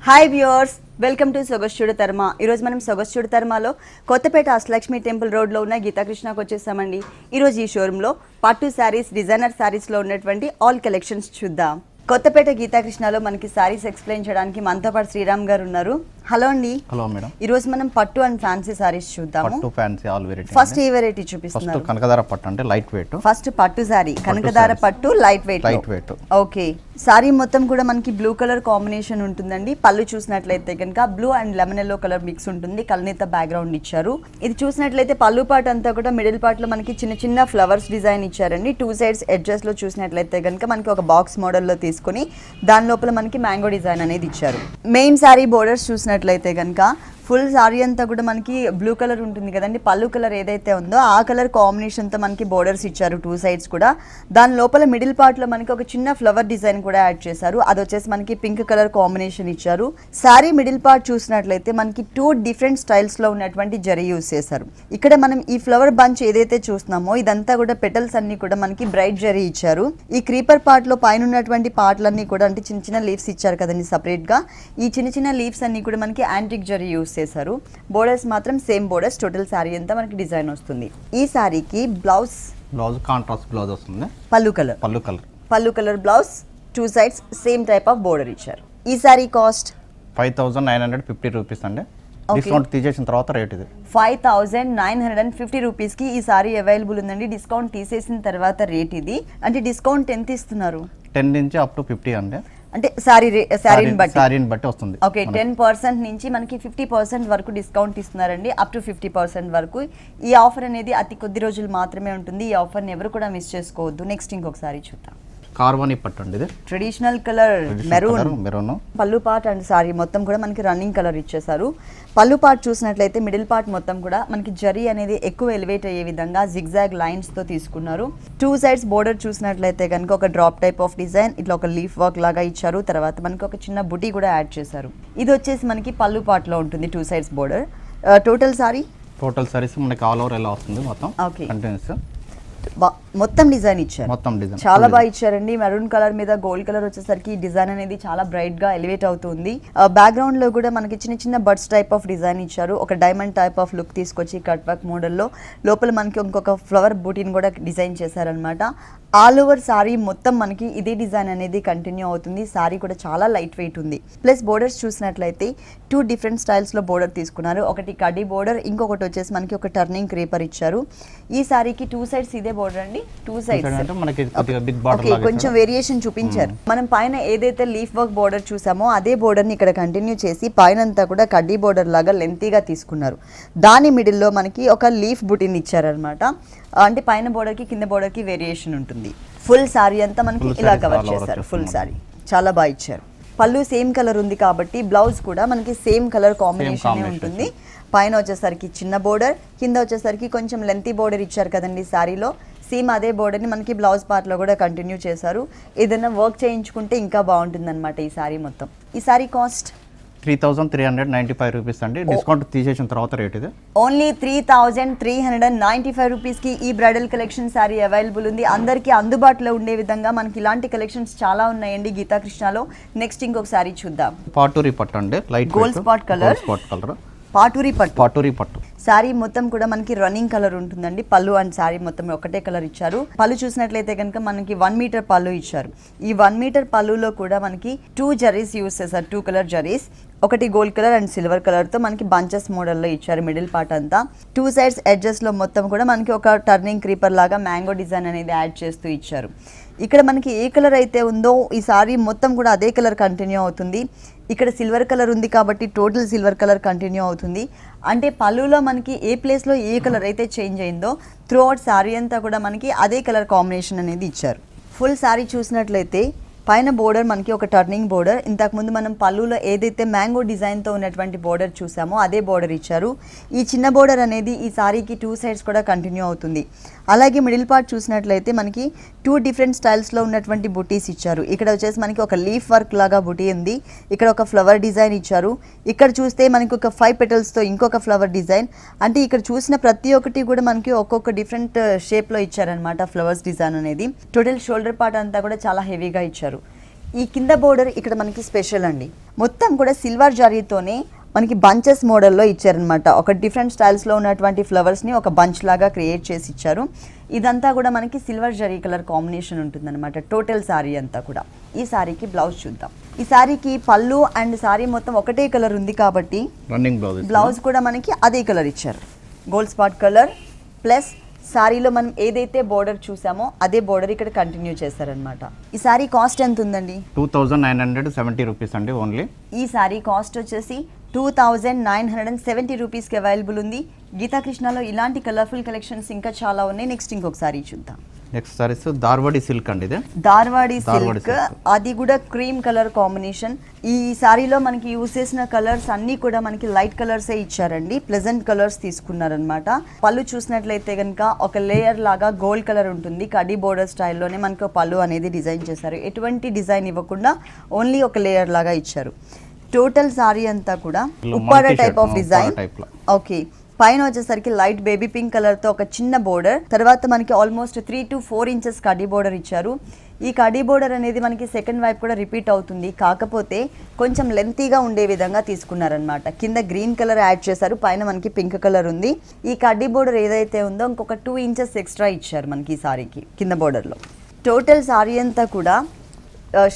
Hi viewers, welcome to Sogasuchuda Tarma. ఈరోజు మనం సొగస్చుడు తర్మలో కొత్తపేట అష్టలక్ష్మి టెంపుల్ రోడ్లో ఉన్న గీతాకృష్ణకు వచ్చేసామండి. ఈరోజు ఈ షోరూంలో పట్టు శారీస్, డిజైనర్ శారీస్లో ఉన్నటువంటి ఆల్ కలెక్షన్స్ చూద్దాం. కొత్తపేట గీతాకృష్ణలో మనకి శారీస్ ఎక్స్ప్లెయిన్ చేయడానికి మనతో పాటు శ్రీరామ్ గారు ఉన్నారు. హలో అండి. Hello madam. ఈ రోజు మనం పట్టు అండ్ ఫ్యాన్సీ సారీస్ చూద్దాము. పట్టు ఫ్యాన్సీ ఆల్ వెరైటీ. ఫస్ట్ ఏ వెరైటీ చూపిస్తున్నారు? ఫస్ట్ కనకదార పట్టు అంటే లైట్ వెయిట్. ఫస్ట్ పట్టు సారీ కనకదార పట్టు లైట్ వెయిట్. ఓకే, సారీ మొత్తం కూడా మనకి బ్లూ కలర్ కాంబినేషన్ ఉంటుందండి. పళ్ళు చూసినట్లయితే కనుక blue and lemon yellow colour mix ఉంటుంది. కల్నేత బ్యాక్గ్రౌండ్ ఇచ్చారు. ఇది చూసినట్లయితే పళ్ళు పార్ట్ అంతా కూడా మిడిల్ పార్ట్ లో మనకి చిన్న చిన్న ఫ్లవర్స్ డిజైన్ ఇచ్చారండి. టూ సైడ్స్ ఎడ్జెస్ లో చూసినట్లయితే కనుక మనకి ఒక బాక్స్ మోడల్ లో తీసుకుని దాని లోపల మనకి మ్యాంగో డిజైన్ అనేది ఇచ్చారు. మెయిన్ సారీ బోర్డర్స్ చూసినట్లయితే కనుక ఫుల్ సారీ అంతా కూడా మనకి బ్లూ కలర్ ఉంటుంది కదండి. పళ్ళు కలర్ ఏదైతే ఉందో ఆ కలర్ కాంబినేషన్తో మనకి బోర్డర్స్ ఇచ్చారు టూ సైడ్స్ కూడా. దాని లోపల మిడిల్ పార్ట్లో మనకి ఒక చిన్న ఫ్లవర్ డిజైన్ కూడా యాడ్ చేశారు. అది వచ్చేసి మనకి పింక్ కలర్ కాంబినేషన్ ఇచ్చారు. సారీ మిడిల్ పార్ట్ చూసినట్లయితే మనకి టూ డిఫరెంట్ స్టైల్స్లో ఉన్నటువంటి జరీ యూస్ చేశారు. ఇక్కడ మనం ఈ ఫ్లవర్ బంచ్ ఏదైతే చూస్తున్నామో ఇదంతా కూడా పెటల్స్ అన్ని కూడా మనకి బ్రైట్ జరీ ఇచ్చారు. ఈ క్రీపర్ పార్ట్లో పైన ఉన్నటువంటి పార్ట్లన్నీ కూడా అంటే చిన్న చిన్న లీవ్స్ ఇచ్చారు కదండి సపరేట్గా. ఈ చిన్న చిన్న లీవ్స్ అన్ని కూడా మనకి యాంటిక్ జరీ యూస్ చేశారు. బోర్డర్స్ మాత్రం సేమ్ బోర్డర్స్. టోటల్ సారీ అంతా మనకి డిజైన్ వస్తుంది. ఈ సారీకి బ్లౌజ్ కాంట్రాస్ట్ బ్లౌజ్ వస్తుంది. పళ్ళు colour blouse, two sides same type of border ఇచ్చారు. ఈ సారీ కాస్ట్ 5950 రూపీస్ అండి. డిస్కౌంట్ తీసేసిన తర్వాత రేట్ ఇది 5950 రూపీస్ కి ఈ సారీ అవైలబుల్ ఉందండి. డిస్కౌంట్ తీసేసిన తర్వాత రేట్ ఇది. అంటే డిస్కౌంట్ ఎంత ఇస్తున్నారు? 10 నుంచి అప్ టు 50 అండి. అంటే సారీని బట్టి వస్తుంది. ఓకే, 10% నుంచి మనకి 50% వరకు డిస్కౌంట్ ఇస్తున్నారండి. అప్ టు 50% వరకు. ఈ ఆఫర్ అనేది అతి కొద్ది రోజులు మాత్రమే ఉంటుంది. ఈ ఆఫర్ని ఎవరు కూడా మిస్ చేసుకోవద్దు. నెక్స్ట్ ఇంకొకసారి చూద్దాం. కార్వానీ పట్టు అండి. ఇది ట్రెడిషనల్ కలర్ మెరూన్. పళ్ళు పార్ట్ అండ్ సారీ మొత్తం కూడా మనకి రన్నింగ్ కలర్ ఇచ్చేసారు. పళ్ళు పార్ట్ చూసినట్లయితే మిడిల్ పార్ట్ మొత్తం కూడా మనకి జరీ అనేది ఎక్కువ ఎలివేట్ అయ్యే విధంగా జిగ్జాగ్ లైన్స్ తో తీసుకున్నారు. టూ సైడ్స్ బోర్డర్ చూసినట్లయితే కనుక ఒక డ్రాప్ టైప్ ఆఫ్ డిజైన్, ఇట్లా ఒక లీఫ్ వర్క్ లాగా ఇచ్చారు. తర్వాత మనకి ఒక చిన్న బుటీ కూడా యాడ్ చేశారు. ఇది వచ్చేసి మనకి పళ్ళు పార్ట్ లో ఉంటుంది two sides border. Total saris మనకి ఆల్ ఓవర్ ఎలా వస్తుంది మొత్తం. ఓకే, కంటిన్యూస్ మొత్తం డిజైన్ ఇచ్చారు. చాలా బాగా ఇచ్చారండి. మెరూన్ కలర్ మీద గోల్డ్ కలర్ వచ్చేసరికి ఈ డిజైన్ అనేది చాలా బ్రైట్ గా ఎలివేట్ అవుతుంది. బ్యాక్గ్రౌండ్ లో కూడా మనకి చిన్న చిన్న బర్డ్స్ టైప్ ఆఫ్ డిజైన్ ఇచ్చారు. ఒక డైమండ్ టైప్ ఆఫ్ లుక్ తీసుకొచ్చి కట్ వర్క్ మోడల్లో లోపల మనకి ఇంకొక ఫ్లవర్ బూటీని కూడా డిజైన్ చేశారనమాట. ఆల్ ఓవర్ సారీ మొత్తం మనకి ఇదే డిజైన్ అనేది కంటిన్యూ అవుతుంది. సారీ కూడా చాలా లైట్ వెయిట్ ఉంది. ప్లస్ బోర్డర్స్ చూసినట్లయితే టూ డిఫరెంట్ స్టైల్స్ లో బోర్డర్ తీసుకున్నారు. ఒకటి కడ్డీ బోర్డర్, ఇంకొకటి వచ్చేసి మనకి ఒక టర్నింగ్ క్రీపర్ ఇచ్చారు. ఈ సారీకి టూ సైడ్స్ ఇదే బోర్డర్ అండి. టూ సైడ్స్ కొంచెం వేరియేషన్ చూపించారు. మనం పైన ఏదైతే లీఫ్ వర్క్ బోర్డర్ చూసామో అదే బోర్డర్ ని ఇక్కడ కంటిన్యూ చేసి పైన అంతా కూడా కడ్డీ బోర్డర్ లాగా లెంతీగా తీసుకున్నారు. దాని మిడిల్ లో మనకి ఒక లీఫ్ బుటీని ఇచ్చారనమాట. అంటే పైన బోర్డర్ కి కింద బోర్డర్ కి వేరియేషన్ ఉంటుంది. ఫుల్ సారీ అంతా మనకి ఇలా కవర్ చేశారు. ఫుల్ సారీ చాలా బాగా ఇచ్చారు. పళ్ళు సేమ్ కలర్ ఉంది కాబట్టి బ్లౌజ్ కూడా మనకి సేమ్ కలర్ కాంబినేషన్ ఉంటుంది. పైన వచ్చేసరికి చిన్న బోర్డర్, కింద వచ్చేసరికి కొంచెం లెంతీ బోర్డర్ ఇచ్చారు కదండి సారీలో. సేమ్ అదే బోర్డర్ని మనకి బ్లౌజ్ పార్ట్లో కూడా కంటిన్యూ చేశారు. ఏదైనా వర్క్ చేయించుకుంటే ఇంకా బాగుంటుంది అనమాట ఈ సారీ మొత్తం. ఈ సారీ కాస్ట్ 3395 రూపీస్ అండి. డిస్కౌంట్ తీసేసిన తర్వాత రేట్ ఇది ఓన్లీ 3395 రూపీస్ కి ఈ బ్రైడల్ కలెక్షన్ సారీ అవైలబుల్ ఉంది. అందరికీ అందుబాటులో ఉండే విధంగా మనకి ఇలాంటి కలెక్షన్స్ చాలా ఉన్నాయండి గీతాకృష్ణలో. నెక్స్ట్ ఇంకొక సారీ చూద్దాం. పాటూరి పట్టు అండి. Light gold spot colour. Paturi పట్టు సారీ మొత్తం కూడా మనకి రన్నింగ్ కలర్ ఉంటుందండి. పళ్ళు అండ్ సారీ మొత్తం ఒకటే కలర్ ఇచ్చారు. పళ్ళు చూసినట్లయితే కనుక మనకి 1 మీటర్ పళ్ళు ఇచ్చారు. ఈ 1 మీటర్ పళ్ళులో కూడా మనకి 2 జరీస్ యూస్ చేశారు. 2 కలర్ జరీస్, ఒకటి gold colour and silver colour తో మనకి బంచెస్ మోడల్లో ఇచ్చారు. మిడిల్ పార్ట్ అంతా టూ సైడ్స్ ఎడ్జెస్ లో మొత్తం కూడా మనకి ఒక టర్నింగ్ క్రీపర్ లాగా మ్యాంగో డిజైన్ అనేది యాడ్ చేస్తూ ఇచ్చారు. ఇక్కడ మనకి ఏ కలర్ అయితే ఉందో ఈ సారీ మొత్తం కూడా అదే కలర్ కంటిన్యూ అవుతుంది. ఇక్కడ సిల్వర్ కలర్ ఉంది కాబట్టి టోటల్ సిల్వర్ కలర్ కంటిన్యూ అవుతుంది. అంటే పళ్ళులో మనకి ఏ ప్లేస్లో ఏ కలర్ అయితే చేంజ్ అయిందో త్రూ అవుట్ సారీ అంతా కూడా మనకి అదే కలర్ కాంబినేషన్ అనేది ఇచ్చారు. ఫుల్ సారీ చూసినట్లయితే పైన బోర్డర్ మనకి ఒక టర్నింగ్ బోర్డర్. ఇంతకుముందు మనం పళ్ళులో ఏదైతే మ్యాంగో డిజైన్తో ఉన్నటువంటి బోర్డర్ చూసామో అదే బోర్డర్ ఇచ్చారు. ఈ చిన్న బోర్డర్ అనేది ఈ సారీకి 2 సైడ్స్ కూడా కంటిన్యూ అవుతుంది. అలాగే మిడిల్ పార్ట్ చూసినట్లయితే మనకి 2 డిఫరెంట్ స్టైల్స్లో ఉన్నటువంటి బుటీస్ ఇచ్చారు. ఇక్కడ వచ్చేసి మనకి ఒక లీఫ్ వర్క్ లాగా బుటీ ఉంది. ఇక్కడ ఒక ఫ్లవర్ డిజైన్ ఇచ్చారు. ఇక్కడ చూస్తే మనకి ఒక 5 పెటల్స్తో ఇంకొక ఫ్లవర్ డిజైన్. అంటే ఇక్కడ చూసిన ప్రతి ఒక్కటి కూడా మనకి ఒక్కొక్క డిఫరెంట్ షేప్లో ఇచ్చారనమాట ఫ్లవర్స్ డిజైన్ అనేది. టోటల్ షోల్డర్ పార్ట్ అంతా కూడా చాలా హెవీగా ఇచ్చారు. ఈ కింద బోర్డర్ ఇక్కడ మనకి స్పెషల్ అండి. మొత్తం కూడా సిల్వర్ జరీతోనే మనకి బంచెస్ మోడల్లో ఇచ్చారనమాట. ఒక డిఫరెంట్ స్టైల్స్లో ఉన్నటువంటి ఫ్లవర్స్ని ఒక బంచ్ లాగా క్రియేట్ చేసి ఇచ్చారు. ఇదంతా కూడా మనకి సిల్వర్ జరీ కలర్ కాంబినేషన్ ఉంటుందన్నమాట టోటల్ శారీ అంతా కూడా. ఈ శారీకి బ్లౌజ్ చూద్దాం. ఈ శారీకి పళ్ళు అండ్ శారీ మొత్తం ఒకటే కలర్ ఉంది కాబట్టి రన్నింగ్ బ్లౌజ్ కూడా మనకి అదే కలర్ ఇచ్చారు. గోల్డ్ స్పాట్ కలర్ ప్లస్ శారీలో మనం ఏదైతే బోర్డర్ చూసామో అదే బోర్డర్ ఇక్కడ కంటిన్యూ చేశారనమాట. ఈ శారీ కాస్ట్ ఎంత ఉందండి? 2970 రూపీస్ అండి ఓన్లీ. ఈ శారీ కాస్ట్ వచ్చేసి 2970 రూపీస్కి అవైలబుల్ ఉంది. గీతాకృష్ణలో ఇలాంటి కలర్ఫుల్ కలెక్షన్స్ ఇంకా చాలా ఉన్నాయి. నెక్స్ట్ ఇంకొక సారీ చూద్దాం. నెక్స్ట్ సారీస్ ధార్వాడి సిల్క్ అండి. ఇది ధార్వాడి సిల్క్, అది కూడా క్రీమ్ కలర్ కాంబినేషన్. ఈ సారీలో మనకి యూస్ చేసిన కలర్స్ అన్నీ కూడా మనకి లైట్ కలర్సే ఇచ్చారండి. ప్లెజెంట్ కలర్స్ తీసుకున్నారనమాట. పళ్ళు చూసినట్లయితే కనుక ఒక లేయర్ లాగా గోల్డ్ కలర్ ఉంటుంది. కడీ బోర్డర్ స్టైల్లోనే మనకి పళ్ళు అనేది డిజైన్ చేశారు. ఎటువంటి డిజైన్ ఇవ్వకుండా ఓన్లీ ఒక లేయర్ లాగా ఇచ్చారు. టోటల్ సారీ అంతా కూడా Uppada type of design. Okay, పైన వచ్చేసరికి లైట్ బేబీ పింక్ కలర్ తో ఒక చిన్న బోర్డర్, తర్వాత మనకి almost 3 to 4 inches khadi border ఇచ్చారు. ఈ కడీ బోర్డర్ అనేది మనకి సెకండ్ వైపు కూడా రిపీట్ అవుతుంది, కాకపోతే కొంచెం లెంతీగా ఉండే విధంగా తీసుకున్నారనమాట. కింద గ్రీన్ కలర్ యాడ్ చేశారు, పైన మనకి పింక్ కలర్ ఉంది. ఈ కడ్డీ బోర్డర్ ఏదైతే ఉందో ఇంకొక 2 ఇంచెస్ ఎక్స్ట్రా ఇచ్చారు మనకి ఈ సారీకి కింద బోర్డర్లో. టోటల్ సారీ అంతా కూడా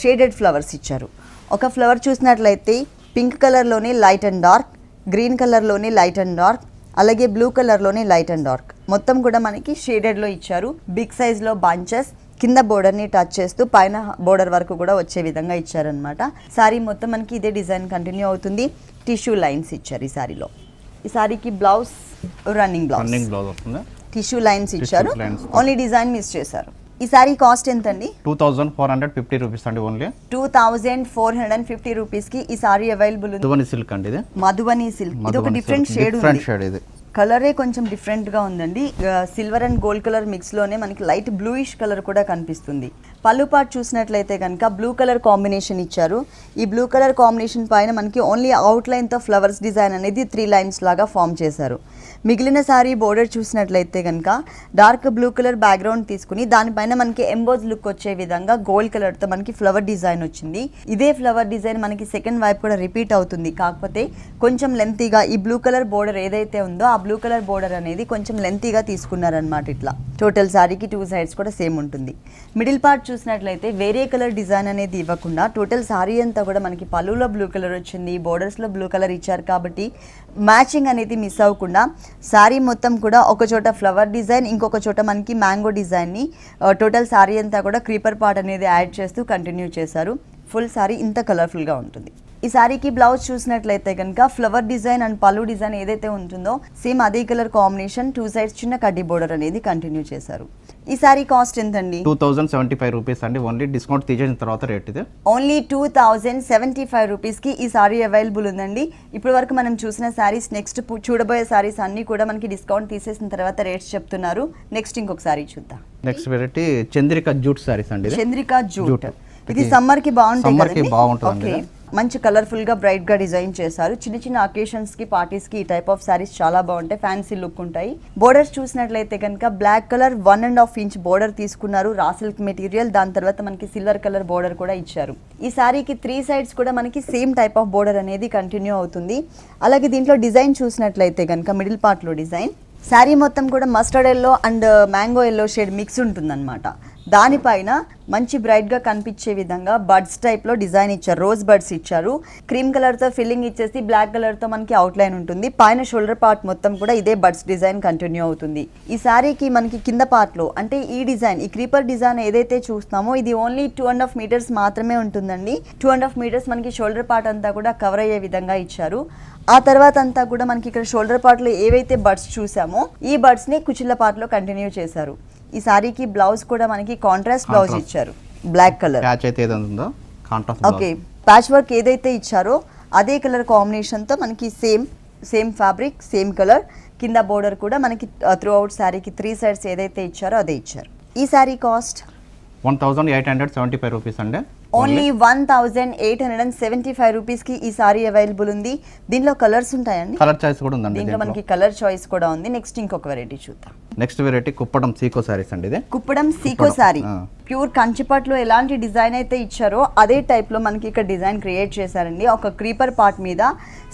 షేడెడ్ ఫ్లవర్స్ ఇచ్చారు. ఒక ఫ్లవర్ చూసినట్లయితే పింక్ కలర్లోనే లైట్ అండ్ డార్క్, గ్రీన్ కలర్లోనే లైట్ అండ్ డార్క్, అలాగే బ్లూ కలర్లోనే లైట్ అండ్ డార్క్, మొత్తం కూడా మనకి షేడెడ్లో ఇచ్చారు. బిగ్ సైజ్లో బంచెస్ కింద బోర్డర్ని టచ్ చేస్తూ పైన బోర్డర్ వరకు కూడా వచ్చే విధంగా ఇచ్చారనమాట. సారీ మొత్తం మనకి ఇదే డిజైన్ కంటిన్యూ అవుతుంది. టిష్యూ లైన్స్ ఇచ్చారు ఈ సారీలో. ఈ సారీకి బ్లౌజ్ రన్నింగ్ బ్లౌజ్ వస్తుంది. టిష్యూ లైన్స్ ఇచ్చారు, ఓన్లీ డిజైన్ మిస్ చేశారు. ఈ సారీ కాస్ట్ ఎంత అండి? 2450 రూపీస్ అండి ఓన్లీ. 2450 రూపీస్కి ఈ సారీ అవైలబుల్ ఉంది. మధుబని సిల్క్ అండి. ఇది మధుబని సిల్క్. ఇది ఒక డిఫరెంట్ షేడ్ ఉంది. కలరే కొంచెం డిఫరెంట్గా ఉందండి. సిల్వర్ అండ్ గోల్డ్ కలర్ మిక్స్లోనే మనకి లైట్ బ్లూయిష్ కలర్ కూడా కనిపిస్తుంది. పళ్ళు పార్ట్ చూసినట్లయితే కనుక బ్లూ కలర్ కాంబినేషన్ ఇచ్చారు. ఈ బ్లూ కలర్ కాంబినేషన్ పైన మనకి ఓన్లీ అవుట్లైన్తో ఫ్లవర్స్ డిజైన్ అనేది 3 లైన్స్ లాగా ఫామ్ చేశారు. మిగిలిన సారీ బోర్డర్ చూసినట్లయితే కనుక డార్క్ బ్లూ కలర్ బ్యాక్గ్రౌండ్ తీసుకుని దానిపైన మనకి ఎంబోజ్ లుక్ వచ్చే విధంగా గోల్డ్ కలర్తో మనకి ఫ్లవర్ డిజైన్ వచ్చింది. ఇదే ఫ్లవర్ డిజైన్ మనకి సెకండ్ వైపు కూడా రిపీట్ అవుతుంది, కాకపోతే కొంచెం లెంతీగా ఈ బ్లూ కలర్ బోర్డర్ ఏదైతే ఉందో ఆ బ్లూ కలర్ బోర్డర్ అనేది కొంచెం లెంతీగా తీసుకున్నారనమాట. ఇట్లా టోటల్ సారీకి 2 సైడ్స్ కూడా సేమ్ ఉంటుంది. మిడిల్ పార్ట్ చూసినట్లయితే వేరే కలర్ డిజైన్ అనేది ఇవ్వకుండా టోటల్ సారీ అంతా కూడా మనకి పళ్ళులో బ్లూ కలర్ వచ్చింది, బోర్డర్స్లో బ్లూ కలర్ ఇచ్చారు కాబట్టి మ్యాచింగ్ అనేది మిస్ అవ్వకుండా సారీ మొత్తం కూడా ఒక చోట ఫ్లవర్ డిజైన్, ఇంకొక చోట మనకి మ్యాంగో డిజైన్ని టోటల్ సారీ అంతా కూడా క్రీపర్ పార్ట్ అనేది యాడ్ చేస్తూ కంటిన్యూ చేశారు. ఫుల్ సారీ ఇంత కలర్ఫుల్గా ఉంటుంది. ఈ సారీకి బ్లౌజ్ చూసినట్లయితే కనుక ఫ్లవర్ డిజైన్ అండ్ పళ్ళు డిజైన్ ఏదైతే ఉంటుందో సేమ్ అదే కలర్ కాంబినేషన్, 2 సైడ్స్ చిన్న కడ్డీ బోర్డర్ అనేది కంటిన్యూ చేశారు. ఈ సారీ కాస్ట్ ఎంతండి? 2075 రూపీస్ అండి ఓన్లీ. డిస్కౌంట్ తీసేసిన తర్వాత రేట్ ఇది ఓన్లీ 2075 రూపీస్కి ఈ సారీ అవైలబుల్ ఉందండి. ఇప్పటి వరకు మనం చూసిన సారీస్, నెక్స్ట్ చూడబోయే సారీస్ అన్నీ కూడా మనకి డిస్కౌంట్ తీసేసిన తర్వాత రేట్స్ చెప్తున్నారు. నెక్స్ట్ ఇంకొక సారీ చూద్దాం. Next variety Chandrika jute saris అండి. చంద్రిక జూట్, ఇది సమ్మర్ కి బాగుంటుంది. మంచి కలర్ఫుల్ గా బ్రైట్ గా డిజైన్ చేశారు. చిన్న చిన్న అకేషన్స్ కి, పార్టీస్ కి ఈ టైప్ ఆఫ్ సారీస్ చాలా బాగుంటాయి, ఫ్యాన్సీ లుక్ ఉంటాయి. బోర్డర్స్ చూసినట్లయితే కనుక బ్లాక్ కలర్ 1.5 ఇంచ్ బోర్డర్ తీసుకున్నారు, రా సిల్క్ మెటీరియల్. దాని తర్వాత మనకి సిల్వర్ కలర్ బోర్డర్ కూడా ఇచ్చారు. ఈ సారీకి 3 సైడ్స్ కూడా మనకి సేమ్ టైప్ ఆఫ్ బోర్డర్ అనేది కంటిన్యూ అవుతుంది. అలాగే దీంట్లో డిజైన్ చూసినట్లయితే కనుక మిడిల్ పార్ట్ లో డిజైన్, శారీ మొత్తం కూడా mustard yellow and mango yellow shade mix ఉంటుందన్నమాట. దానిపైన మంచి బ్రైట్గా కనిపించే విధంగా బర్డ్స్ టైప్లో డిజైన్ ఇచ్చారు, రోజ్ బర్డ్స్ ఇచ్చారు. క్రీమ్ కలర్తో ఫిల్లింగ్ ఇచ్చేసి బ్లాక్ కలర్తో మనకి అవుట్లైన్ ఉంటుంది. పైన షోల్డర్ పార్ట్ మొత్తం కూడా ఇదే బర్డ్స్ డిజైన్ కంటిన్యూ అవుతుంది. ఈ శారీకి మనకి కింద పార్ట్లో అంటే ఈ డిజైన్, ఈ క్రీపర్ డిజైన్ ఏదైతే చూస్తామో ఇది ఓన్లీ 2.5 మీటర్స్ మాత్రమే ఉంటుందండి. 2.5 మీటర్స్ మనకి షోల్డర్ పార్ట్ అంతా కూడా కవర్ అయ్యే విధంగా ఇచ్చారు. ఆ తర్వాత అంతా కూడా మనకి ఇక్కడ షోల్డర్ పార్ట్లో ఏవైతే బర్డ్స్ చూసామో ఈ బర్డ్స్ని కుచిళ్ళ పార్ట్లో కంటిన్యూ చేశారు. ఈ సారీకి బ్లౌజ్ కూడా మనకి కాంట్రాస్ట్ బ్లౌజ్ ఇచ్చారు, black colour. Okay, patch work ఏదైతే ఇచ్చారో అదే కలర్ కాంబినేషన్తో మనకి సేమ్ ఫ్యాబ్రిక్, సేమ్ కలర్. కింద బోర్డర్ కూడా మనకి త్రూ అవుట్ శారీకి 3 సైడ్స్ ఏదైతే ఇచ్చారో అదే ఇచ్చారు. ఈ శారీ కాస్ట్ 1875 రూపీస్ అండి. ఓన్లీ 1875 రూపీస్కి ఈ సారీ అవైలబుల్ ఉంది. దీనిలో కలర్స్ ఉంటాయండి, కలర్ చాయిస్ కూడా ఉందండి. దీంట్లో మనకి కలర్ చాయిస్ కూడా ఉంది. నెక్స్ట్ ఇంకొక వెరైటీ చూద్దాం. నెక్స్ట్ వెరైటీ కుప్పడం సీకో సారీస్ అండి. ఇది కుప్పడం సీకో సారీ ప్యూర్ కంచిపట్లో ఎలాంటి డిజైన్ అయితే ఇచ్చారో అదే టైప్ లో మనకి ఇక్కడ డిజైన్ క్రియేట్ చేశారండి. ఒక క్రీపర్ పార్ట్ మీద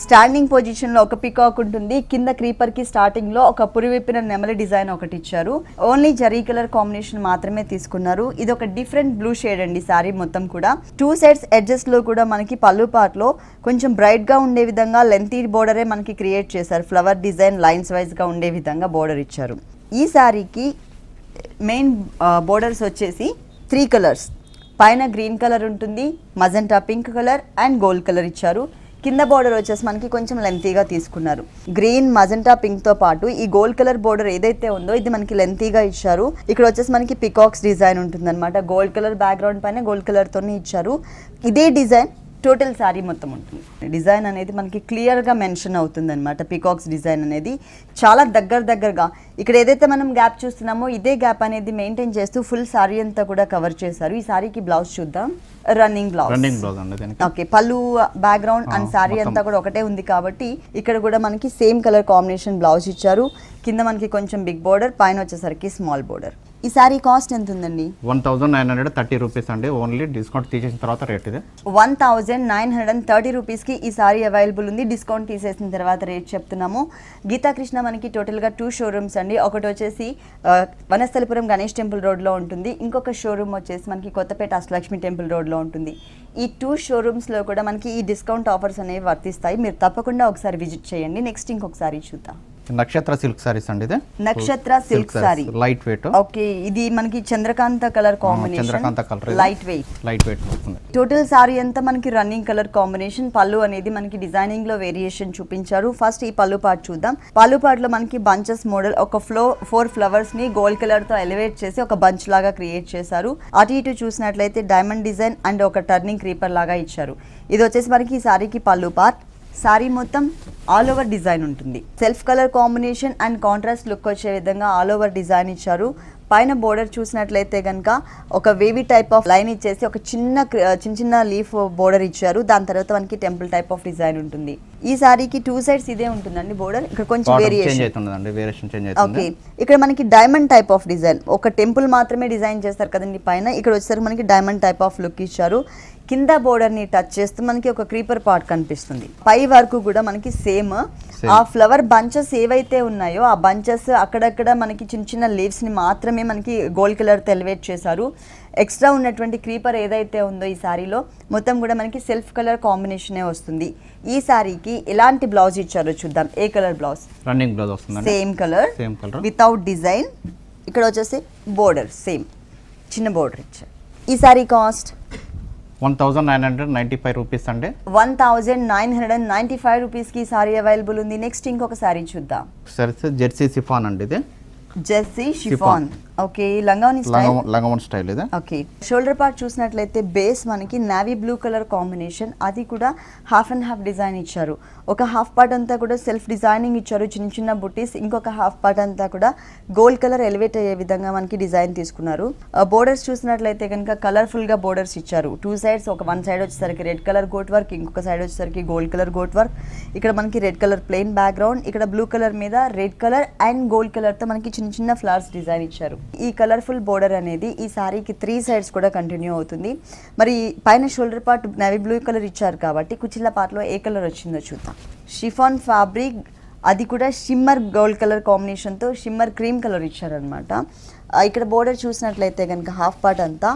స్టాండింగ్ పొజిషన్ లో ఒక పికాక్ ఉంటుంది, కింద క్రీపర్ కి స్టార్టింగ్ లో ఒక పురివిప్పిన నెమలి డిజైన్ ఒకటి ఇచ్చారు. ఓన్లీ జరీ కలర్ కాంబినేషన్ మాత్రమే తీసుకున్నారు. ఇది ఒక డిఫరెంట్ బ్లూ షేడ్ అండి సారీ మొత్తం కూడా. 2 సైడ్స్ ఎడ్జెస్ లో కూడా మనకి పళ్ళు పార్ట్ లో కొంచెం బ్రైట్ గా ఉండే విధంగా లెంతీ బోర్డరే మనకి క్రియేట్ చేశారు. ఫ్లవర్ డిజైన్ లైన్స్ వైజ్ గా ఉండే విధంగా బోర్డర్ ఇచ్చారు. ఈ సారీకి మెయిన్ బోర్డర్స్ వచ్చేసి 3 కలర్స్, పైన గ్రీన్ కలర్ ఉంటుంది, magenta pink colour and gold colour ఇచ్చారు. కింద బోర్డర్ వచ్చేసి మనకి కొంచెం లెంతీగా తీసుకున్నారు. గ్రీన్ మజెంటా పింక్ తో పాటు ఈ గోల్డ్ కలర్ బోర్డర్ ఏదైతే ఉందో ఇది మనకి లెంతీగా ఇచ్చారు. ఇక్కడ వచ్చేసి మనకి పికాక్స్ డిజైన్ ఉంటుంది అనమాట. గోల్డ్ కలర్ బ్యాక్గ్రౌండ్ పైన గోల్డ్ కలర్ తోనే ఇచ్చారు. ఇదే డిజైన్ టోటల్ శారీ మొత్తం ఉంటుంది. డిజైన్ అనేది మనకి క్లియర్గా మెన్షన్ అవుతుంది అనమాట. పికాక్స్ డిజైన్ అనేది చాలా దగ్గరగా ఇక్కడ ఏదైతే మనం గ్యాప్ చూస్తున్నామో ఇదే గ్యాప్ అనేది మెయింటైన్ చేస్తూ ఫుల్ శారీ అంతా కూడా కవర్ చేశారు. ఈ శారీకి బ్లౌజ్ చూద్దాం. రన్నింగ్ బ్లౌజ్ అండి. ఓకే, పళ్ళు బ్యాక్గ్రౌండ్ అండ్ శారీ అంతా కూడా ఒకటే ఉంది కాబట్టి ఇక్కడ కూడా మనకి సేమ్ కలర్ కాంబినేషన్ బ్లౌజ్ ఇచ్చారు. కింద మనకి కొంచెం బిగ్ బోర్డర్, పైన వచ్చేసరికి స్మాల్ బోర్డర్. ఈ సారీ కాస్ట్ ఎంత ఉందండి? 1930 రూపీస్ అండి. ఓన్లీ డిస్కౌంట్ తీసేసిన తర్వాత రేట్ ఇది 1930 రూపీస్కి ఈ సారీ అవైలబుల్ ఉంది. డిస్కౌంట్ తీసేసిన తర్వాత రేట్ చెప్తున్నాము. గీతాకృష్ణ మనకి టోటల్గా 2 షోరూమ్స్ అండి. ఒకటి వచ్చేసి వనస్థలిపురం గణేష్ టెంపుల్ రోడ్లో ఉంటుంది, ఇంకొక షోరూమ్ వచ్చేసి మనకి కొత్తపేట అష్టలక్ష్మి టెంపుల్ రోడ్లో ఉంటుంది. ఈ 2 షోరూమ్స్లో కూడా మనకి ఈ డిస్కౌంట్ ఆఫర్స్ అనేవి వర్తిస్తాయి. మీరు తప్పకుండా ఒకసారి విజిట్ చేయండి. నెక్స్ట్ ఇంకొకసారి చూద్దాం. నక్షత్ర సిల్క్ సారీస్ అండి. ఇది నక్షత్ర silk sorry, light weight. Okay, ఇది మనకి Chandrakanta colour combination, Chandrakanta colour, light weight వస్తుంది. టోటల్ సారీ అంతా మనకి రన్నింగ్ కలర్ కాంబినేషన్. పళ్ళు అనేది మనకి డిజైనింగ్ లో వేరియేషన్ చూపించారు. ఫస్ట్ ఈ పళ్ళు పార్ట్ చూద్దాం. పళ్ళు పార్ట్ లో మనకి బంచెస్ మోడల్, ఒక 4 ఫ్లవర్స్ ని గోల్డ్ కలర్ తో ఎలివేట్ చేసి ఒక బంచ్ లాగా క్రియేట్ చేశారు. అటు ఇటు చూసినట్లయితే డైమండ్ డిజైన్ అండ్ ఒక టర్నింగ్ క్రీపర్ లాగా ఇచ్చారు. ఇది వచ్చేసి మనకి ఈ సారీకి పళ్ళు పార్ట్. సారీ మొత్తం ఆల్ ఓవర్ డిజైన్ ఉంటుంది. Self colour combination and contrast look వచ్చే విధంగా ఆల్ ఓవర్ డిజైన్ ఇచ్చారు. పైన బోర్డర్ చూసినట్లయితే కనుక ఒక వేవీ టైప్ ఆఫ్ లైన్ ఇచ్చేసి ఒక చిన్న లీఫ్ బోర్డర్ ఇచ్చారు. దాని తర్వాత మనకి టెంపుల్ టైప్ ఆఫ్ డిజైన్ ఉంటుంది. ఈ సారీకి 2 సైడ్స్ ఇదే ఉంటుందండి బోర్డర్. ఇక్కడ కొంచెం వేరియేషన్. ఓకే, ఇక్కడ మనకి డైమండ్ టైప్ ఆఫ్ డిజైన్, ఒక టెంపుల్ మాత్రమే డిజైన్ చేస్తారు కదండి పైన. ఇక్కడ వచ్చేసరికి మనకి డైమండ్ టైప్ ఆఫ్ లుక్ ఇచ్చారు. కింద బోర్డర్ ని టచ్ చేస్తూ మనకి ఒక క్రీపర్ పార్ట్ కనిపిస్తుంది. పై వరకు కూడా మనకి సేమ్ ఆ ఫ్లవర్ బంచెస్ ఏవైతే ఉన్నాయో ఆ బంచెస్ అక్కడక్కడ మనకి చిన్న లీవ్స్ ని మాత్రమే మనకి గోల్డ్ కలర్ తో ఎలివేట్ చేశారు. ఎక్స్ట్రా ఉన్నటువంటి క్రీపర్ ఏదైతే ఉందో ఈ సారీలో మొత్తం కూడా మనకి సెల్ఫ్ కలర్ కాంబినేషనే వస్తుంది. ఈ సారీకి ఎలాంటి బ్లౌజ్ ఇచ్చారో చూద్దాం. ఏ కలర్ బ్లౌజ్? రన్నింగ్ బ్లౌజ్ వస్తుంది. Same colour without design. ఇక్కడ వచ్చేసి బోర్డర్ సేమ్ చిన్న బోర్డర్ ఇచ్చారు. ఈ సారీ కాస్ట్ 1995 రూపీస్ అండి. 1995 రూపీస్కి ఈ సారీ అవైలబుల్ ఉంది. నెక్స్ట్ ఇంకొక సారీ చూద్దాం. జెర్సీ షిఫాన్ అండి. ఇది జెర్సీ షిఫాన్, ఓకే, లంగావని స్టైల్ ఇది. ఓకే, షోల్డర్ పార్ట్ చూసినట్లయితే బేస్ మనకి నావీ బ్లూ కలర్ కాంబినేషన్, అది కూడా హాఫ్ అండ్ హాఫ్ డిజైన్ ఇచ్చారు. ఒక హాఫ్ పార్ట్ అంతా కూడా సెల్ఫ్ డిజైనింగ్ ఇచ్చారు, చిన్న బుటీస్. ఇంకొక హాఫ్ పార్ట్ అంతా కూడా గోల్డ్ కలర్ ఎలివేట్ అయ్యే విధంగా మనకి డిజైన్ తీసుకున్నారు. బోర్డర్స్ చూసినట్లయితే కనుక కలర్ఫుల్ గా బోర్డర్స్ ఇచ్చారు. 2 సైడ్స్, వన్ సైడ్ వచ్చేసరికి రెడ్ కలర్ గోట్ వర్క్, ఇంకొక సైడ్ వచ్చేసరికి గోల్డ్ కలర్ గోట్ వర్క్. ఇక్కడ మనకి రెడ్ కలర్ ప్లెయిన్ బ్యాక్గ్రౌండ్, ఇక్కడ బ్లూ కలర్ మీద red colour and gold colour తో మనకి చిన్న ఫ్లవర్స్ డిజైన్ ఇచ్చారు. ఈ కలర్ఫుల్ బోర్డర్ అనేది ఈ సారీకి 3 సైడ్స్ కూడా కంటిన్యూ అవుతుంది. మరి పైన shoulder part navy blue colour ఇచ్చారు కాబట్టి కుచ్చిళ్ళ పార్ట్లో ఏ కలర్ వచ్చిందో చూద్దాం. షిఫాన్ ఫ్యాబ్రిక్, అది కూడా షిమ్మర్ గోల్డ్ కలర్ కాంబినేషన్తో షిమ్మర్ క్రీమ్ కలర్ ఇచ్చారనమాట. ఇక్కడ బోర్డర్ చూసినట్లయితే కనుక హాఫ్ పార్ట్ అంతా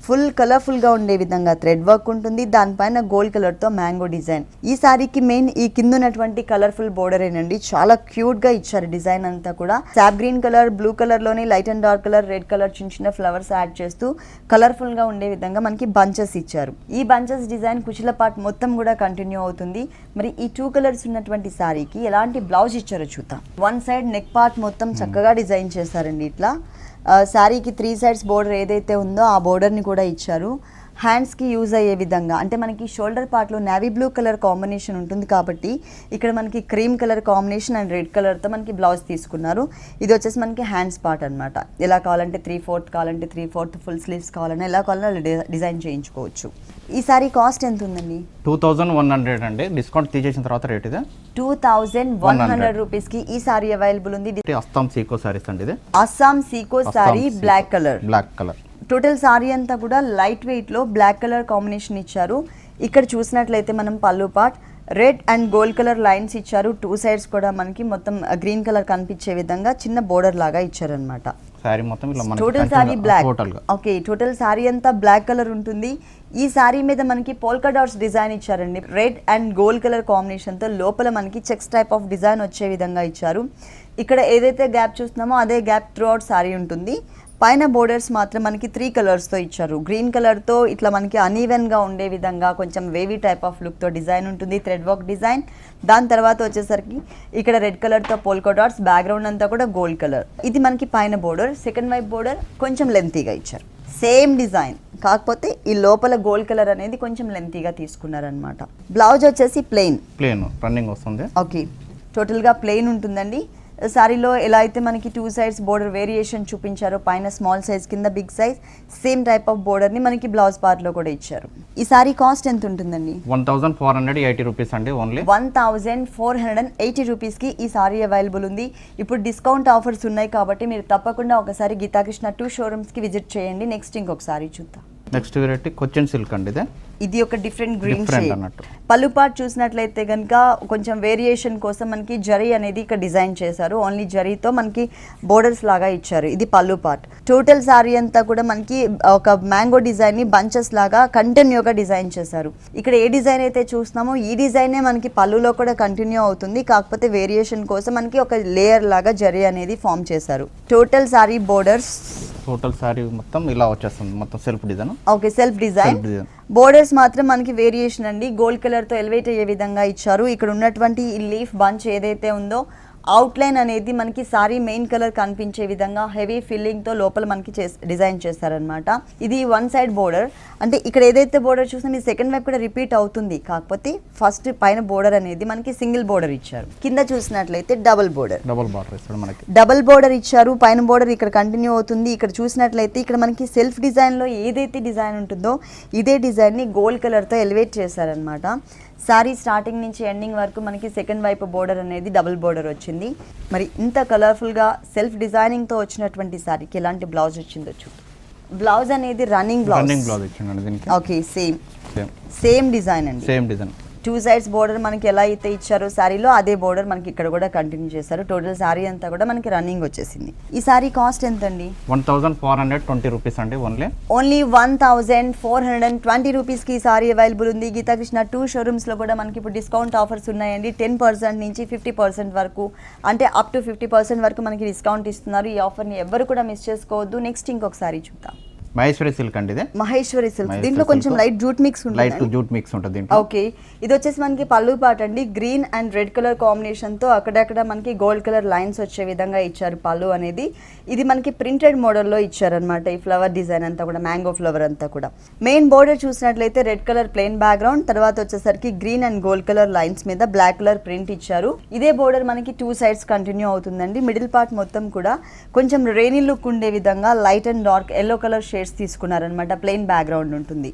ఫుల్ కలర్ఫుల్గా ఉండే విధంగా థ్రెడ్ వర్క్ ఉంటుంది. దానిపైన గోల్డ్ కలర్తో మ్యాంగో డిజైన్. ఈ సారీకి మెయిన్ ఈ కింద ఉన్నటువంటి కలర్ఫుల్ బోర్డరేనండి. చాలా క్యూట్గా ఇచ్చారు డిజైన్ అంతా కూడా. సాప్ గ్రీన్ కలర్, బ్లూ కలర్లోని light and dark colour, red colour చిన్న ఫ్లవర్స్ యాడ్ చేస్తూ కలర్ఫుల్గా ఉండే విధంగా మనకి బంచెస్ ఇచ్చారు. ఈ బంచెస్ డిజైన్ కుచిల పార్ట్ మొత్తం కూడా కంటిన్యూ అవుతుంది. మరి ఈ 2 కలర్స్ ఉన్నటువంటి సారీకి ఎలాంటి బ్లౌజ్ ఇచ్చారో చూద్దాం. 1 సైడ్ నెక్ పార్ట్ మొత్తం చక్కగా డిజైన్ చేశారండి. ఇట్లా శారీకి 3 సైడ్స్ బోర్డర్ ఏదైతే ఉందో ఆ బోర్డర్ని కూడా ఇచ్చారు. హ్యాండ్స్ కి యూజ్ అయ్యే విధంగా అంటే మనకి షోల్డర్ పార్ట్ లో నేవీ బ్లూ కలర్ కాంబినేషన్ ఉంటుంది కాబట్టి ఇక్కడ మనకి cream colour combination and red colour తో మనకి బ్లౌజ్ తీసుకున్నారు. ఇది వచ్చేసి మనకి హ్యాండ్స్ పార్ట్ అన్నమాట. ఎలా కావాలంటే 3/4 కావాలంటే 3/4 ఫుల్ స్లీవ్స్ కావాలన్నా ఎలా కావాలన్నా డిజైన్ చేయించుకోవచ్చు. ఈ సారీ కాస్ట్ ఎంత ఉందండి? 2100 అండి. డిస్కౌంట్ తీసేసిన తర్వాత రేట్ ఇది 2100 రూపీస్ కి ఈ సారీ అవైలబుల్ ఉంది. అస్సాం సీకో సారీస్ అండి. ఇది అస్సాం సీకో sari black colour. Total sari అంతా కూడా లైట్ వెయిట్ లో బ్లాక్ కలర్ కాంబినేషన్ ఇచ్చారు. ఇక్కడ చూసినట్లయితే మనం పళ్ళు part red and gold colour lines ఇచ్చారు. 2 సైడ్స్ కూడా మనకి మొత్తం గ్రీన్ కలర్ కనిపించే విధంగా చిన్న బోర్డర్ లాగా ఇచ్చారనమాట. సారీ మొత్తం ఇలా మనకి total sari black. Okay, total sari అంతా బ్లాక్ కలర్ ఉంటుంది. ఈ సారీ మీద మనకి పోల్కా డాట్స్ డిజైన్ ఇచ్చారండి. Red and gold colour combination తో లోపల మనకి చెక్స్ టైప్ ఆఫ్ డిజైన్ వచ్చే విధంగా ఇచ్చారు. ఇక్కడ ఏదైతే గ్యాప్ చూస్తున్నామో అదే గ్యాప్ త్రూ అవుట్ సారీ ఉంటుంది. పైన బోర్డర్స్ మాత్రం మనకి 3 కలర్స్తో ఇచ్చారు. గ్రీన్ కలర్తో ఇట్లా మనకి అన్ఈవెన్గా ఉండే విధంగా కొంచెం వేవీ టైప్ ఆఫ్ లుక్తో డిజైన్ ఉంటుంది, థ్రెడ్ వర్క్ డిజైన్. దాని తర్వాత వచ్చేసరికి ఇక్కడ రెడ్ కలర్తో పోల్కా డాట్స్, బ్యాక్గ్రౌండ్ అంతా కూడా గోల్డ్ కలర్. ఇది మనకి పైన బోర్డర్. సెకండ్ వైపు బోర్డర్ కొంచెం లెంతీగా ఇచ్చారు. సేమ్ డిజైన్ కాకపోతే ఈ లోపల గోల్డ్ కలర్ అనేది కొంచెం లెంతీగా తీసుకున్నారనమాట. బ్లౌజ్ వచ్చేసి ప్లెయిన్ రన్నింగ్ వస్తుంది. ఓకే, టోటల్గా ప్లెయిన్ ఉంటుందండి. సారీలో ఎలా అయితే మనకి 2 సైడ్స్ బోర్డర్ వేరియేషన్ చూపించారో, పైన స్మాల్ సైజ్ కింద big size same type of border ని మనకి బ్లౌజ్ పార్ట్ లో కూడా ఇచ్చారు. ఈ సారీ కాస్ట్ ఎంత ఉంటుందండి? 1480 రూపీస్ అండి. ఓన్లీ 1480 రూపీస్ కి ఈ సారీ అవైలబుల్ ఉంది. ఇప్పుడు డిస్కౌంట్ ఆఫర్స్ ఉన్నాయి కాబట్టి మీరు తప్పకుండా ఒకసారి గీతాకృష్ణ 2 షోరూమ్స్ కి విజిట్ చేయండి. నెక్స్ట్ ఇంకొక సారీ చూద్దాం. నెక్స్ట్ వెరైటీ కొచ్చిన్ సిల్క్ అండి. ఇది ఒక డిఫరెంట్ గ్రీన్ షేడ్. పళ్ళు పార్ట్ చూసినట్లయితే కనుక కొంచెం వేరియేషన్ కోసం మనకి జరీ అనేది ఇక్కడ డిజైన్ చేశారు. ఓన్లీ జరీతో మనకి బోర్డర్స్ లాగా ఇచ్చారు. ఇది పళ్ళు పార్ట్. టోటల్ సారీ అంతా కూడా మనకి ఒక మ్యాంగో డిజైన్ ని బంచెస్ లాగా కంటిన్యూగా డిజైన్ చేశారు. ఇక్కడ ఏ డిజైన్ అయితే చూస్తున్నామో ఈ డిజైనే మనకి పళ్ళులో కూడా కంటిన్యూ అవుతుంది. కాకపోతే వేరియేషన్ కోసం మనకి ఒక లేయర్ లాగా జరీ అనేది ఫామ్ చేశారు. Total sorry borders, total sorry మొత్తం ఇలా వచ్చేస్తుంది. మొత్తం self design. Okay, self design. Borders మాత్రం మనకి వేరియేషన్ అండి. గోల్డ్ కలర్ తో ఎలివేట్ అయ్యే విధంగా ఇచ్చారు. ఇక్కడ ఉన్నటువంటి ఈ లీఫ్ బంచ్ ఏదైతే ఉందో అవుట్లైన్ అనేది మనకి సారీ మెయిన్ కలర్ కనిపించే విధంగా హెవీ ఫిల్లింగ్ తో లోపల మనకి డిజైన్ చేశారనమాట. ఇది 1 సైడ్ బోర్డర్. అంటే ఇక్కడ ఏదైతే బోర్డర్ చూసినా మీ సెకండ్ వైపు కూడా రిపీట్ అవుతుంది. కాకపోతే ఫస్ట్ పైన బోర్డర్ అనేది మనకి సింగిల్ బోర్డర్ ఇచ్చారు. కింద చూసినట్లయితే డబుల్ బోర్డర్ ఇచ్చారు. పైన బోర్డర్ ఇక్కడ కంటిన్యూ అవుతుంది. ఇక్కడ చూసినట్లయితే ఇక్కడ మనకి సెల్ఫ్ డిజైన్ లో ఏదైతే డిజైన్ ఉంటుందో ఇదే డిజైన్ ని గోల్డ్ కలర్ తో ఎలివేట్ చేశారనమాట. సారీ స్టార్టింగ్ నుంచి ఎండింగ్ వరకు మనకి సెకండ్ వైపు బోర్డర్ అనేది డబుల్ బోర్డర్ వచ్చింది. మరి ఇంత కలర్ఫుల్గా సెల్ఫ్ డిజైనింగ్తో వచ్చినటువంటి సారీకి ఎలాంటి బ్లౌజ్ వచ్చిందో చూద్దాం. బ్లౌజ్ అనేది రన్నింగ్ బ్లౌజ్ ఇచ్చిందండి దీనికి. ఓకే, సేమ్ డిజైన్ అండి. 2 సైడ్స్ బోర్డర్ మనకి ఎలా అయితే ఇచ్చారో సారీలో అదే బోర్డర్ మనకి ఇక్కడ కూడా కంటిన్యూ చేశారు. టోటల్ సారీ అంతా కూడా మనకి రన్నింగ్ వచ్చేసింది. ఈ సారీ కాస్ట్ ఎంత అండి? 1420 రూపీస్ అండి. ఓన్లీ 1420 రూపీస్ కి ఈ సారీ అవైలబుల్ ఉంది. గీతాకృష్ణ 2 షోరూమ్స్ లో కూడా మనకి ఇప్పుడు డిస్కౌంట్ ఆఫర్స్ ఉన్నాయండి. 10% నుంచి 50% వరకు, అంటే అప్ టు 50% వరకు మనకి డిస్కౌంట్ ఇస్తున్నారు. ఈ ఆఫర్ ని ఎవ్వరు కూడా మిస్ చేసుకోవద్దు. నెక్స్ట్ ఇంకొక సారీ చూద్దాం. మహేశ్వరి సిల్క్ అండి. ఇది మహేశ్వరి సిల్క్. దీంట్లో కొంచెం లైట్ జూట్ మిక్స్ ఉంటుంది. దీంట్లో. ఓకే, ఇది వచ్చేసి మనకి పళ్ళు పార్ట్ అండి. Green and red colour combination తో అక్కడక్కడ మనకి గోల్డ్ కలర్ లైన్స్ వచ్చే విధంగా ఇచ్చారు పళ్ళు అనేది. ఇది మనకి ప్రింటెడ్ మోడల్లో ఇచ్చారనమాట. ఈ ఫ్లవర్ డిజైన్ అంతా కూడా మ్యాంగో ఫ్లవర్ అంతా కూడా. మెయిన్ బోర్డర్ చూసినట్లయితే రెడ్ కలర్ ప్లెయిన్ బ్యాక్గ్రౌండ్, తర్వాత వచ్చేసరికి green and gold colour lines మీద బ్లాక్ కలర్ ప్రింట్ ఇచ్చారు. ఇదే బోర్డర్ మనకి 2 సైడ్స్ కంటిన్యూ అవుతుందండి. మిడిల్ పార్ట్ మొత్తం కూడా కొంచెం రెయినీ లుక్ ఉండే విధంగా light and dark yellow colour shades తీసుకున్నారనమాట. ప్లెయిన్ బ్యాక్గ్రౌండ్ ఉంటుంది.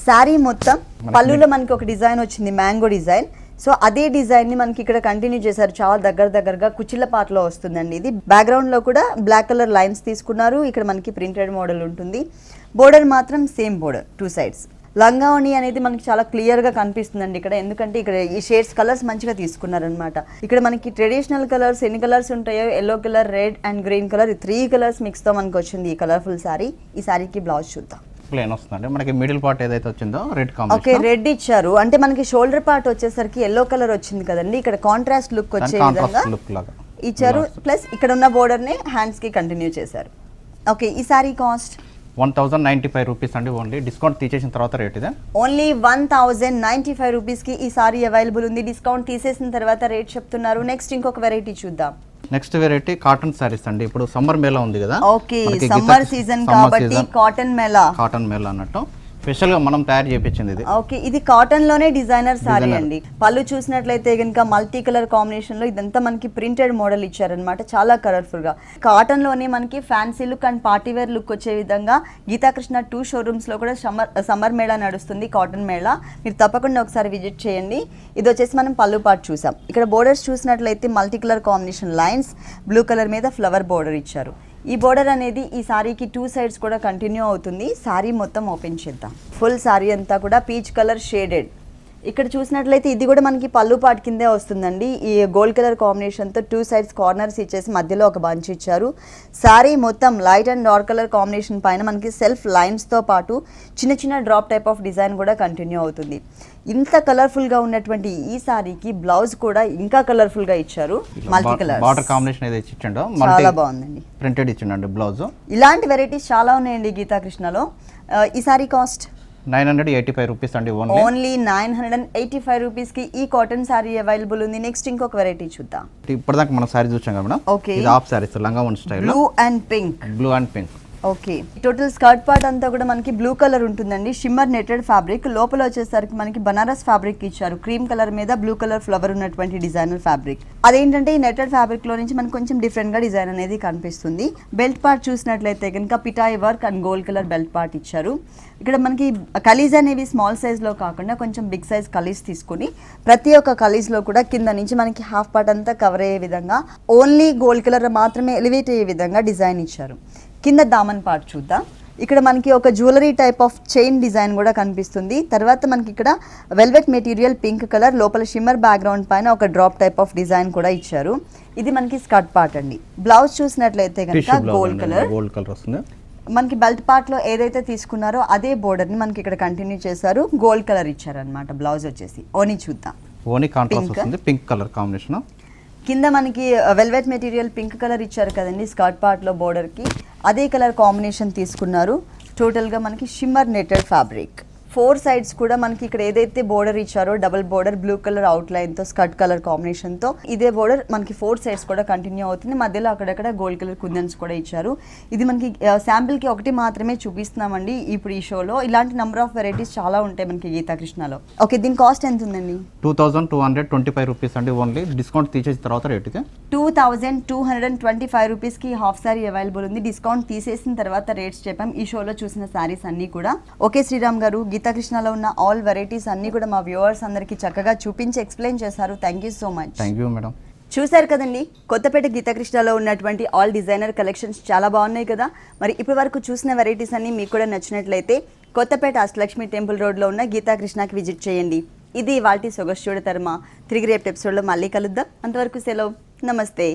శారీ మొత్తం పళ్ళులో మనకి ఒక డిజైన్ వచ్చింది, మ్యాంగో డిజైన్. సో అదే డిజైన్ ని మనకి ఇక్కడ కంటిన్యూ చేశారు. చాలా దగ్గరగా కుచ్చిళ్ళ పాటలో వస్తుందండి. ఇది బ్యాక్గ్రౌండ్ లో కూడా బ్లాక్ కలర్ లైన్స్ తీసుకున్నారు. ఇక్కడ మనకి ప్రింటెడ్ మోడల్ ఉంటుంది. బోర్డర్ మాత్రం సేమ్ బోర్డర్ 2 సైడ్స్. లంగావణి అనేది మనకి చాలా క్లియర్ గా కనిపిస్తుందండి ఇక్కడ. ఎందుకంటే ఇక్కడ ఈ షేడ్స్ కలర్స్ మంచిగా తీసుకున్నారనమాట. ఇక్కడ మనకి ట్రెడిషనల్ కలర్స్ ఎన్ని కలర్స్ ఉంటాయో, yellow colour, red and green colour, 3 colours mix తో మనకి వచ్చింది ఈ కలర్ఫుల్ సారీ. ఈ సారీకి బ్లౌజ్ చూద్దాం. ప్లేన్ వస్తుందండి. మనకి మిడిల్ పార్ట్ ఏదైతే వచ్చిందో రెడ్ కాంబినేషన్. ఓకే, రెడ్ ఇచ్చారు. అంటే మనకి షోల్డర్ పార్ట్ వచ్చేసరికి ఎల్లో కలర్ వచ్చింది కదండి. ఇక్కడ కాంట్రాస్ట్ లుక్ వచ్చే విధంగా ఇచ్చారు. ప్లస్ ఇక్కడ ఉన్న బోర్డర్ ని హ్యాండ్స్ కి కంటిన్యూ చేశారు. ఓకే, ఈ సారీ కాస్ట్ 1095 రూపీస్ అండి. ఓన్లీ డిస్కౌంట్ తీసేసిన తర్వాత రేట్ ఇదే. ఓన్లీ 1095 రూపీస్ కి ఈ సారీ అవైలబుల్ ఉంది. డిస్కౌంట్ తీసేసిన తర్వాత రేట్ చెప్తున్నారు. నెక్స్ట్ ఇంకొక వెరైటీ చూద్దాం. నెక్స్ట్ వెరైటీ కాటన్ సారీస్ అండి. ఇప్పుడు సమ్మర్ మేళా ఉంది కదా. ఓకే, సమ్మర్ సీజన్ కాబట్టి కాటన్ మేళా అన్నట్టు స్పెషల్గా మనం తయారు చేయించింది ఇది. ఓకే, ఇది కాటన్ లోనే డిజైనర్ సారీ అండి. పళ్ళు చూసినట్లయితే కనుక మల్టీ కలర్ కాంబినేషన్ లో ఇదంతా మనకి ప్రింటెడ్ మోడల్ ఇచ్చారనమాట, చాలా కలర్ఫుల్ గా. కాటన్ లోనే మనకి fancy look and party wear look వచ్చే విధంగా గీతాకృష్ణ 2 షోరూమ్స్ లో కూడా సమ్మర్ మేళా నడుస్తుంది, కాటన్ మేళా. మీరు తప్పకుండా ఒకసారి విజిట్ చేయండి. ఇది వచ్చేసి మనం పళ్ళు పార్ట్ చూసాం. ఇక్కడ బోర్డర్స్ చూసినట్లయితే multi colour combination lines, blue colour మీద ఫ్లవర్ బోర్డర్ ఇచ్చారు. ఈ బోర్డర్ అనేది ఈ సారీకి 2 సైడ్స్ కూడా కంటిన్యూ అవుతుంది. సారీ మొత్తం ఓపెన్ చేద్దాం. ఫుల్ సారీ అంతా కూడా పీచ్ కలర్ షేడెడ్. ఇక్కడ చూసినట్లయితే ఇది కూడా మనకి పళ్ళు పాటు కిందే వస్తుందండి. ఈ గోల్డ్ కలర్ కాంబినేషన్తో 2 సైడ్స్ కార్నర్స్ ఇచ్చేసి మధ్యలో ఒక బంచ్ ఇచ్చారు. సారీ మొత్తం light and dark colour combination పైన మనకి సెల్ఫ్ లైన్స్తో పాటు చిన్న చిన్న డ్రాప్ టైప్ ఆఫ్ డిజైన్ కూడా కంటిన్యూ అవుతుంది. ఇంత కలర్ఫుల్గా ఉన్నటువంటి ఈ సారీకి బ్లౌజ్ కూడా ఇంకా కలర్ఫుల్గా ఇచ్చారు. మల్టీ కలర్ బార్డర్ కాంబినేషన్ ఏదైతే ఇచ్చిండో చాలా బాగుందండి. ప్రింటెడ్ ఇచ్చిండండి బ్లౌజ్. ఇలాంటి వెరైటీస్ చాలా ఉన్నాయండి గీతాకృష్ణలో. ఈ సారీ కాస్ట్ 985 రూపీస్ అండి. ఓన్లీ 985 రూపీస్ కి ఈ కాటన్ సారీ అవైలబుల్ ఉంది. నెక్స్ట్ ఇంకొక వెరైటీ చూద్దాం. ఇప్పటిదాకా మనం సారీ చూసాం కదా మేడం. ఓకే, ఇది హాఫ్ సారీస్ లంగా one style, blue and pink. Blue and pink. Okay, total skirt part అంతా కూడా మనకి బ్లూ కలర్ ఉంటుందండి. Shimmer netted fabric. లోపల వచ్చేసరికి మనకి బనారస్ ఫ్యాబ్రిక్ ఇచ్చారు. క్రీమ్ కలర్ మీద బ్లూ కలర్ ఫ్లవర్ ఉన్నటువంటి డిజైనర్ ఫ్యాబ్రిక్. అదేంటంటే ఈ నెటెడ్ ఫ్యాబ్రిక్ లో నుంచి మనకి కొంచెం డిఫరెంట్ గా డిజైన్ అనేది కనిపిస్తుంది. బెల్ట్ పార్ట్ చూసినట్లయితే కనుక పిటాయి work and gold colour belt part ఇచ్చారు. ఇక్కడ మనకి కలీజ్ అనేవి స్మాల్ సైజ్ లో కాకుండా కొంచెం బిగ్ సైజ్ కలీజ్ తీసుకుని ప్రతి ఒక్క కలీజ్ లో కూడా కింద నుంచి మనకి హాఫ్ పార్ట్ అంతా కవర్ అయ్యే విధంగా ఓన్లీ గోల్డ్ కలర్ మాత్రమే ఎలివేట్ అయ్యే విధంగా డిజైన్ ఇచ్చారు. కింద దామన్ పార్ట్ చూద్దాం. ఇక్కడ మనకి ఒక jewellery type of chain design కూడా కనిపిస్తుంది. తర్వాత మనకి ఇక్కడ వెల్వెట్ మెటీరియల్ పింక్ కలర్, లోపల షిమ్మర్ బ్యాక్గ్రౌండ్ పైన ఒక డ్రాప్ టైప్ ఆఫ్ డిజైన్ కూడా ఇచ్చారు. ఇది మనకి స్కర్ట్ పార్ట్ అండి. బ్లౌజ్ చూసినట్లయితే కనుక గోల్డ్ కలర్ వస్తుంది. మనకి బెల్ట్ పార్ట్ లో ఏదైతే తీసుకున్నారో అదే బోర్డర్ ని మనకి ఇక్కడ కంటిన్యూ చేశారు. గోల్డ్ కలర్ ఇచ్చారు అనమాట. బ్లౌజ్ వచ్చేసి ఓని చూద్దాం. ఓని కాంట్రాస్ట్ వస్తుంది, పింక్ కలర్ కాంబినేషన్. కింద మనకి వెల్వెట్ మెటీరియల్ పింక్ కలర్ ఇచ్చారు కదండి స్కర్ట్ పార్ట్ లో బోర్డర్ కి, అదే కలర్ కాంబినేషన్ తీసుకున్నారు. టోటల్ గా మనకి షిమ్మర్ నెటెడ్ ఫ్యాబ్రిక్. 4 సైడ్స్ కూడా మనకి ఇక్కడ ఏదైతే బోర్డర్ ఇచ్చారో double border blue colour out line తో స్కర్ట్ కలర్ కాంబినేషన్ తో ఇదే బోర్డర్ మనకి 4 సైడ్స్ కూడా కంటిన్యూ అవుతుంది. మధ్యలో అక్కడక్కడ గోల్డ్ కలర్ కుందన్స్ కూడా ఇచ్చారు. ఇది మనకి శాంపిల్ కి ఒకటి మాత్రమే చూపిస్తున్నామండి ఇప్పుడు ఈ షోలో. ఇలాంటి నంబర్ ఆఫ్ వెరైటీస్ చాలా ఉంటాయి మనకి గీతాకృష్ణలో. ఓకే, దీని కాస్ట్ ఎంత ఉందండి? 2225 రూపీస్ అండి. ఓన్లీ డిస్కౌంట్ తీసేసిన తర్వాత రేట్ ఇది 2225 రూపీస్ కి హాఫ్ సారీ అవైలబుల్ ఉంది. డిస్కౌంట్ తీసేసిన తర్వాత రేట్స్ చెప్పాం. ఈ షోలో చూసిన సారీస్ అన్ని కూడా. ఓకే శ్రీరామ్ గారు, గీతాకృష్ణలో ఉన్న ఆల్ వెరైటీస్ అన్ని కూడా మా వ్యూవర్స్ అందరికి చక్కగా చూపించి ఎక్స్ప్లెయిన్ చేశారు. Thank you so much. Thank you madam. చూశారు కదండి, కొత్తపేట గీతాకృష్ణలో ఉన్నటువంటి ఆల్ డిజైనర్ కలెక్షన్స్ చాలా బాగున్నాయి కదా. మరి ఇప్పటి వరకు చూసిన వెరైటీస్ అన్ని మీకు కూడా నచ్చినట్లయితే కొత్తపేట అష్టలక్ష్మి టెంపుల్ రోడ్లో ఉన్న గీతాకృష్ణకి విజిట్ చేయండి. ఇది ఇవాల్టి సొగసు చూడతరమా. తిరిగి రేపు ఎపిసోడ్లో మళ్ళీ కలుద్దాం. అంతవరకు సెలవు, నమస్తే.